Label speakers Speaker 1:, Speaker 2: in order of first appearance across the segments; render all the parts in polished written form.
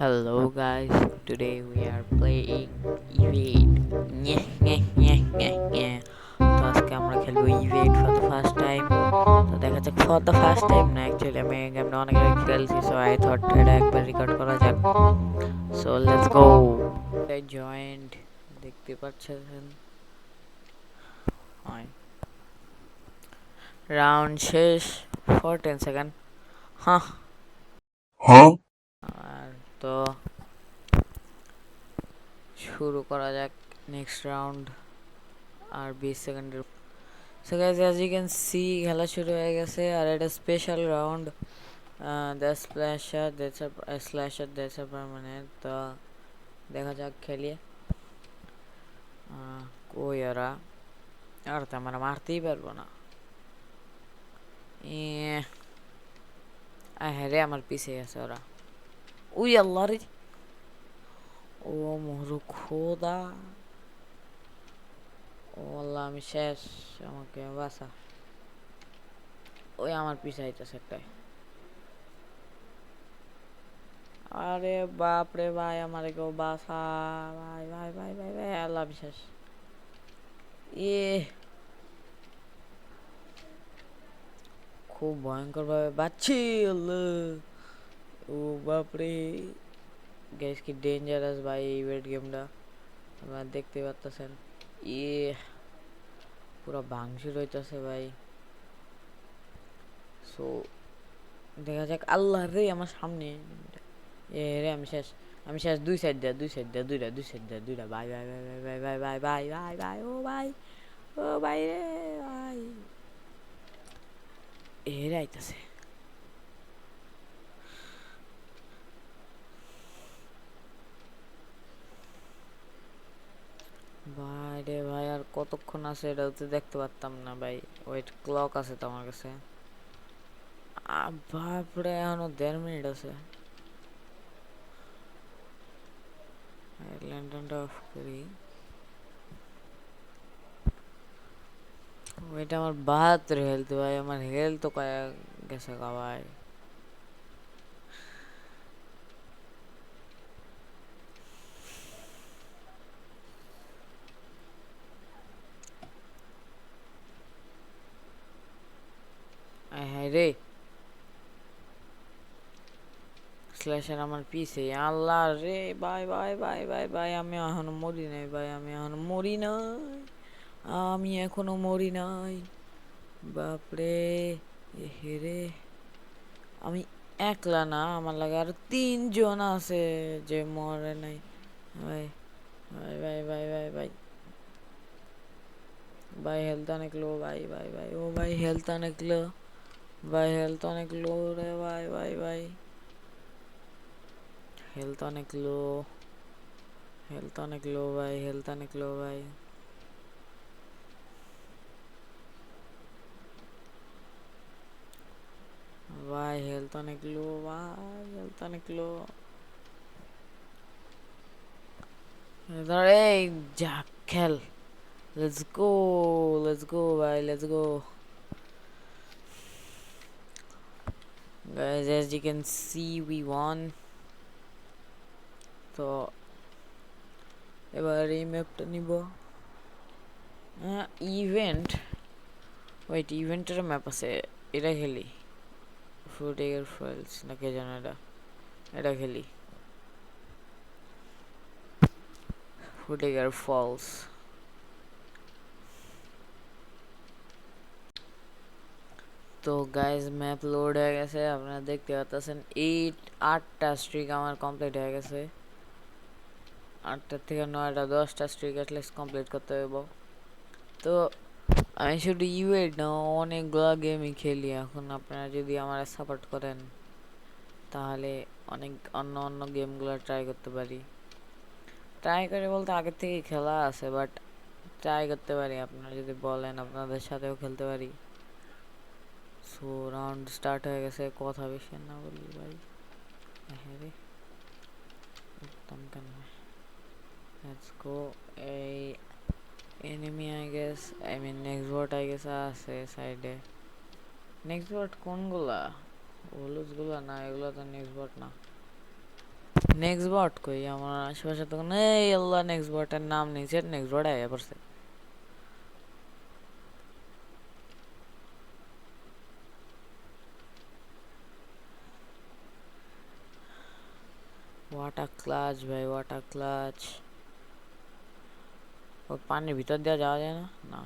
Speaker 1: Hello guys, today we are playing Evade. Nyeh, nyeh, nyeh, nyeh, nyeh. তো আজকে আমরা খেলবো Evade for the first time. তো দেখা যাক for the first time না, actually আমি এই গেমটা অনেক আগে খেলছি, so I thought এটা একবার রেকর্ড করা যাক. So let's go. I joined, দেখতে পাচ্ছেন. রাউন্ড শেষ for 10 সেকেন্ড. হ্যাঁ. আর তো শুরু করা যাক নেক্সট রাউন্ড আর 20 সেকেন্ডের. So guys, as you can see, খেলা শুরু হয়ে গেছে আর এটা special round. The splasher that's a permanent. তো দেখা যাক খেলিয়ে. কই ওরা? আর তো আমরা মারতেই পারবো না. হ্যাঁ রে, আমার পিছিয়ে আছে ওরা. উই আল্লাহ রে, ও মোহরু খোদা, ও আল্লাহ আমি শেষ, আমাকে বাঁচা. ওই আমার পিছিয়ে আইতেছে একটাই. আরে বাপ রে ভাই, আমার কেউ বাসা. ভাই ভাই ভাই ভাই ভাই, আল্লাহ বিশ্বাস. খুব ভয়ঙ্কর ভাবে বাচ্ছি. ও বাপরে, গ্যাস কি ডেঞ্জারাস ভাই এই ওয়েট গেমটা, আপনারা দেখতে পাচ্ছেন. পুরো ভাঙচুর হইতেছে ভাই. সো দেখা যাক. আল্লাহ রে, আমার সামনে. রে আমি শেষ, আমি শেষ. দুই সাইড দেয়া, দুই সাইড দেয়া, দুইটা. ভাই ভাই ভাই ভাই ভাই ভাই ভাই ভাই ভাই ভাই, ও ভাই, ও ভাই রে ভাই. রে আইতাছে. ভাই রে ভাই, আর কতক্ষণ আছে এটা তো দেখতে পারতাম না ভাই. ওয়েট ক্লক আছে তো আমার কাছে. বাপরে, এখনো 1.5 মিনিট আছে. ল্যান্ডনটা অফ করি. ওইটা আমার 72 হেলথ ভাই, আমার হেলথ তো কয়েক গেছে গা ভাই. হ্যাঁ রে, স্ল্যাশার আমার পিছে. আল্লাহ রে ভাই ভাই ভাই ভাই ভাই, আমি এখনো মরি নাই ভাই, আমি এখনো মরি নাই, আমি এখনো মরি নাই. বাপরে, হেরে. আমি একলা না, আমার লাগে আরো 3 জন আছে যে মরে নাই ভাই. ভাই ভাই ভাই ভাই ভাই ভাই, হেলথ অনেক লো ভাই ভাই ভাই, ও ভাই হেলথ অনেক লো ভাই, হেলথ অনেক লো রে ভাই ভাই ভাই, হেলথ অনেক লো, হেলথ অনেক লো ভাই, হেলথ অনেক লো ভাই. ভাই হেলথ অনেক লো ভাই, হেলথ অনেক লো. এই যা খেল. লেটস গো, লেটস গো ভাই, let's go. Guys, as you can see, we won. তো এবার এই ম্যাপটা নিব. ইভেন্ট, ওয়েট, ইভেন্টের ম্যাপ আছে. এটা খেলি. ফুড এয়ার ফয়েলস না কে জানে এটা. এটা খেলি. ফুড এয়ার ফলস. তো গাইজ ম্যাপ লোড হয়ে গেছে, আপনারা দেখতে পাচ্ছেন. 8টা স্ট্রিক আমার কমপ্লিট হয়ে গেছে. 8টার থেকে 9টা 10টা স্ট্রিক অ্যাটলিস্ট কমপ্লিট করতে হইব. তো আমি শুধু ইউএড না, অনেকগুলো গেমই খেলি এখন. আপনারা যদি আমার সাপোর্ট করেন তাহলে অনেক অন্য অন্য গেমগুলো ট্রাই করতে পারি. ট্রাই করে বলতে আগের থেকেই খেলা আছে, বাট ট্রাই করতে পারি. আপনারা যদি বলেন আপনাদের সাথেও খেলতে পারি. সো রাউন্ড স্টার্ট হয়ে গেছে, কথা বেশি না বলি ভাই. হ্যাঁ রে, উঠতাম কেন. Let's go. এই enemy I guess, I mean next board I guess আছে সাইডে. নেক্সট বোর্ড কোনগুলা? হলুদগুলা না, এগুলো তো নেক্সট বোর্ড না. নেক্সট বট কই আমার আশেপাশে তো নেই। আল্লাহ, নেক্সট বটের নাম নিচে নেক্সট বট আয়া পড়ছে। ওয়াটার ক্লাচ ভাই, ওয়াটার ক্লাচ। ও পানির ভিতর দিয়ে যাওয়া যায় না? না।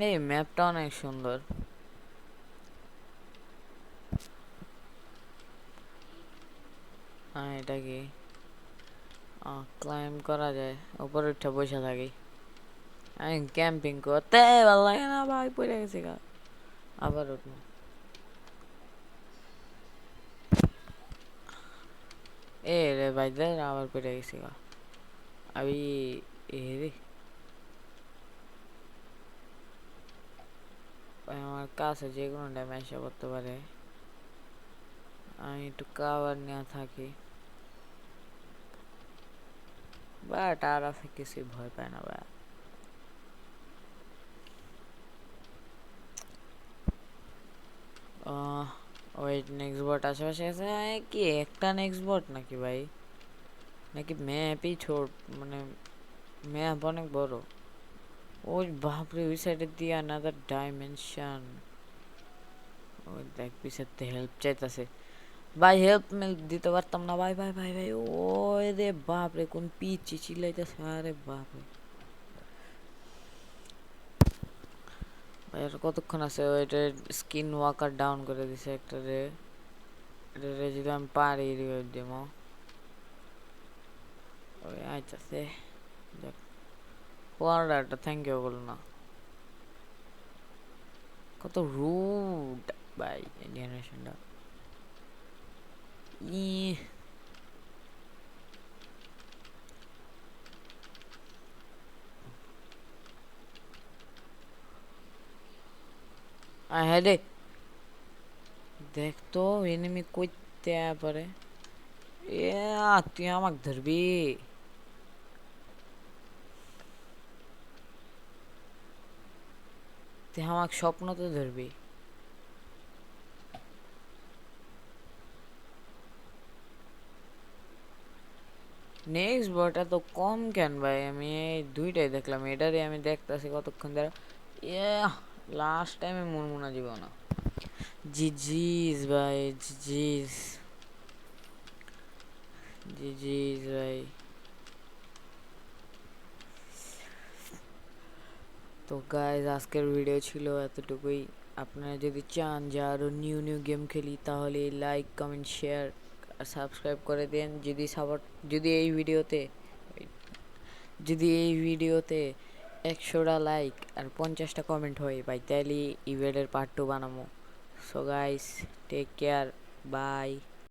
Speaker 1: এই ম্যাপটা অনেক সুন্দর। হ্যাঁ, এটা কি ক্লাইম্ব করা যায়? উপরে উঠে বসে থাকি। আমি ক্যাম্পিং করতে ভালো লাগে না ভাই, পড়ে গেছি গা। আবার উঠবো। এ রে ভাই, আবার পড়ে গেছি গা। আমি এ রে ভাই, আমার কাছে যে কোনো ড্যামেজ করতে পারে। আমি একটু কাভার নিয়ে থাকি, বাট আর আছে কিছু ভয় পায় না ভাই। ওয়েট, নেক্সট বট আশেপাশে আছে? কি একটা নেক্সট বট নাকি ভাই? নাকি ম্যাপই ছোট, মানে ম্যাপ অনেক বড়? ওই বাপরে, ওই সাইডে দিয়ে আনাদার ডাইমেনশন। ওই দেখ পিছাতে হেল্প চাইতেছে ভাই। হেল্প মেল্প দিতে পারতাম না ভাই ভাই ভাই ভাই। ওই রে বাপরে, কোন পিচি চিল্লাইতেছে। আরে বাপরে ভাই, আর কতক্ষণ আছে? ওইটা স্কিন ওয়াকার ডাউন করে দিছে একটা রে। এটা রে যদি আমি পারি রিভাইভ দেবো। ওই আইতাছে। দেখ, ওয়ার্ডারটা থ্যাংক ইউ বল না। কত রুড ভাই জেনারেশনটা। ই হ্যাঁ রে, দেখ তো এনিমি কইতে পারে। এ তুই আমাকে ধরবি? তুই আমাকে স্বপ্নতে ধরবি? নেক্সট বটা তো কম কেন ভাই? আমি এই দুইটাই দেখলাম, এটারই আমি দেখতেছি কতক্ষণ ধরে। ইয়া, লাস্ট টাইমে মুনমুনা দিব না। জিজিস ভাই, জিজিস, জিজিস ভাই। তো গাইজ, আজকের ভিডিও ছিল এতটুকুই। আপনারা যদি চান যে আরও নিউ নিউ গেম খেলি, তাহলে লাইক কমেন্ট শেয়ার আর সাবস্ক্রাইব করে দেন। যদি এই ভিডিওতে যদি এই ভিডিওতে 100টা লাইক আর 50টা কমেন্ট হয় ভাই, তাইলে ইভেন্টের পার্ট 2 বানাবো। So guys, take care, by.